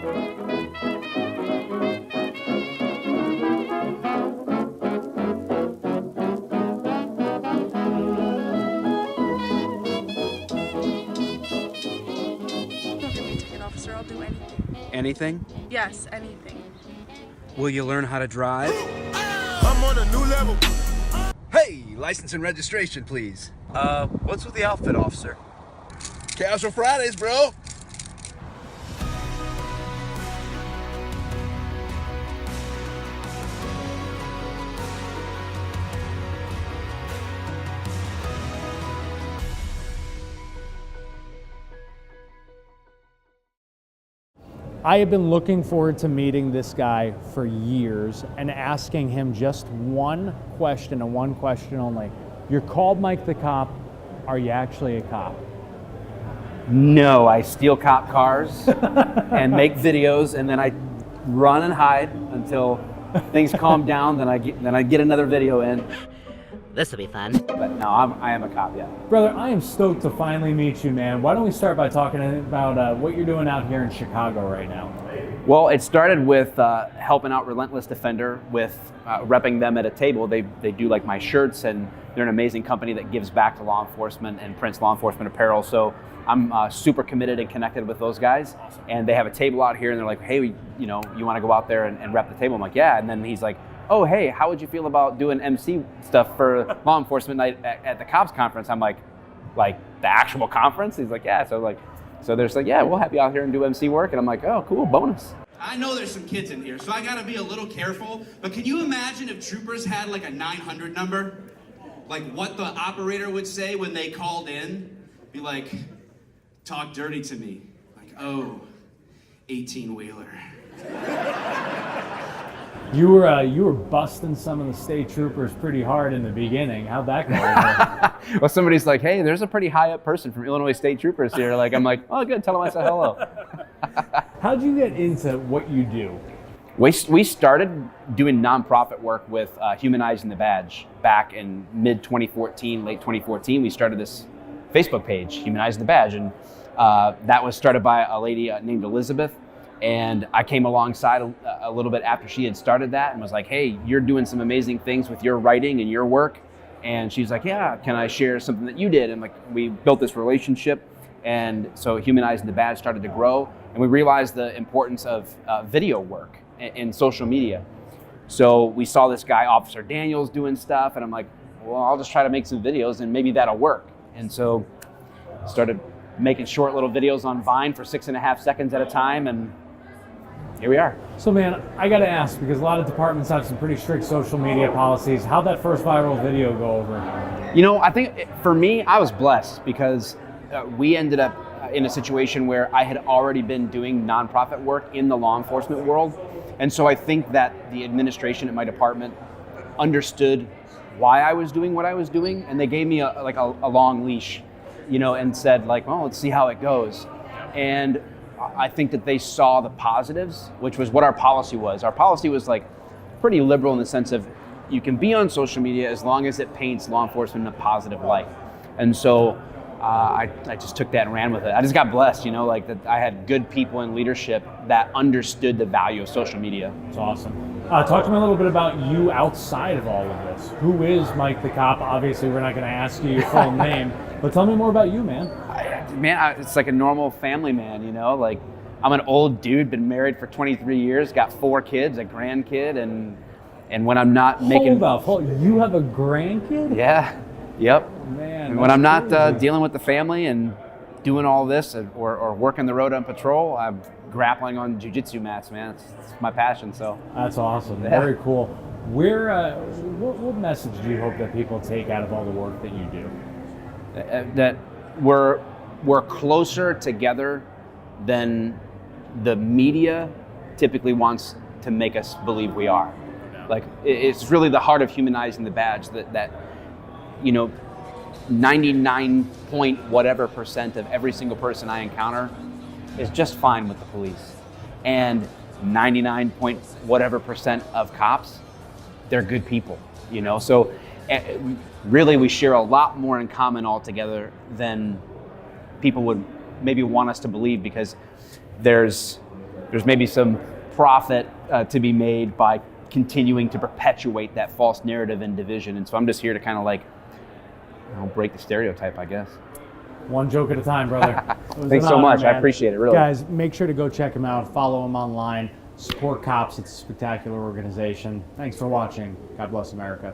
Don't give me a ticket, officer. I'll do anything. Anything? Yes, anything. Will you learn how to drive? I'm on a new level. Hey, license and registration, please. What's with the outfit, officer? Casual Fridays, bro. I have been looking forward to meeting this guy for years and asking him just one question and one question only. You're called Mike the Cop. Are you actually a cop? No, I steal cop cars and make videos, and then I run and hide until things calm down. Then I get another video in. This will be fun. But no, I am a cop, yeah. Brother, I am stoked to finally meet you, man. Why don't we start by talking about what you're doing out here in Chicago right now? Well, it started with helping out Relentless Defender with repping them at a table. They do like my shirts, and they're an amazing company that gives back to law enforcement and prints law enforcement apparel. So I'm super committed and connected with those guys. Awesome. And they have a table out here, and they're like, hey, you want to go out there and rep the table? I'm like, yeah. And then he's like, oh, hey, how would you feel about doing MC stuff for law enforcement night at the cops conference? I'm like the actual conference? He's like, yeah. So there's like, yeah, we'll have you out here and do MC work. And I'm like, oh, cool, bonus. I know there's some kids in here, so I gotta be a little careful, but can you imagine if troopers had like a 900 number? Like what the operator would say when they called in? Be like, talk dirty to me. Like, oh, 18-wheeler. You were busting some of the state troopers pretty hard in the beginning. How'd that go? Well, somebody's like, hey, there's a pretty high up person from Illinois State Troopers here. Like, I'm like, oh, good, tell them I said hello. How'd you get into what you do? We started doing nonprofit work with Humanizing the Badge back in mid 2014, late 2014. We started this Facebook page, Humanizing the Badge, and that was started by a lady named Elizabeth. And I came alongside a little bit after she had started that and was like, hey, you're doing some amazing things with your writing and your work. And she's like, yeah, can I share something that you did? And like, we built this relationship. And so Humanizing the Badge started to grow. And we realized the importance of video work in social media. So we saw this guy, Officer Daniels, doing stuff. And I'm like, well, I'll just try to make some videos and maybe that'll work. And so started making short little videos on Vine for 6.5 seconds at a time. And here we are. So man, I gotta ask, because a lot of departments have some pretty strict social media policies. How'd that first viral video go over? You know, I think for me, I was blessed because we ended up in a situation where I had already been doing nonprofit work in the law enforcement world. And so I think that the administration at my department understood why I was doing what I was doing. And they gave me a long leash, you know, and said like, well, let's see how it goes. And I think that they saw the positives, which was what our policy was. Our policy was like pretty liberal in the sense of you can be on social media as long as it paints law enforcement in a positive light. And so I just took that and ran with it. I just got blessed, you know, like that I had good people in leadership that understood the value of social media. It's awesome. Talk to me a little bit about you outside of all of this. Who is Mike the Cop? Obviously, we're not going to ask you your full name, but tell me more about you, man. It's like a normal family man, you know, like I'm an old dude, been married for 23 years, got 4 kids, a grandkid, and when I'm not making... Hold up, you have a grandkid? Yeah, yep. Man, and when I'm not dealing with the family and doing all this or working the road on patrol, I'm grappling on jiu-jitsu mats, man. It's my passion, so. That's awesome, yeah. Very cool. What message do you hope that people take out of all the work that you do? That we're closer together than the media typically wants to make us believe we are. Like it's really the heart of Humanizing the Badge that you know, 99 point whatever % of every single person I encounter is just fine with the police, and 99 point whatever % of cops, they're good people, you know. So really we share a lot more in common altogether than people would maybe want us to believe, because there's there's maybe some profit to be made by continuing to perpetuate that false narrative and division. And so I'm just here to kind of like, break the stereotype, I guess. One joke at a time, brother. Thanks so much. I appreciate it, really. Guys, make sure to go check him out. Follow him online. Support cops. It's a spectacular organization. Thanks for watching. God bless America.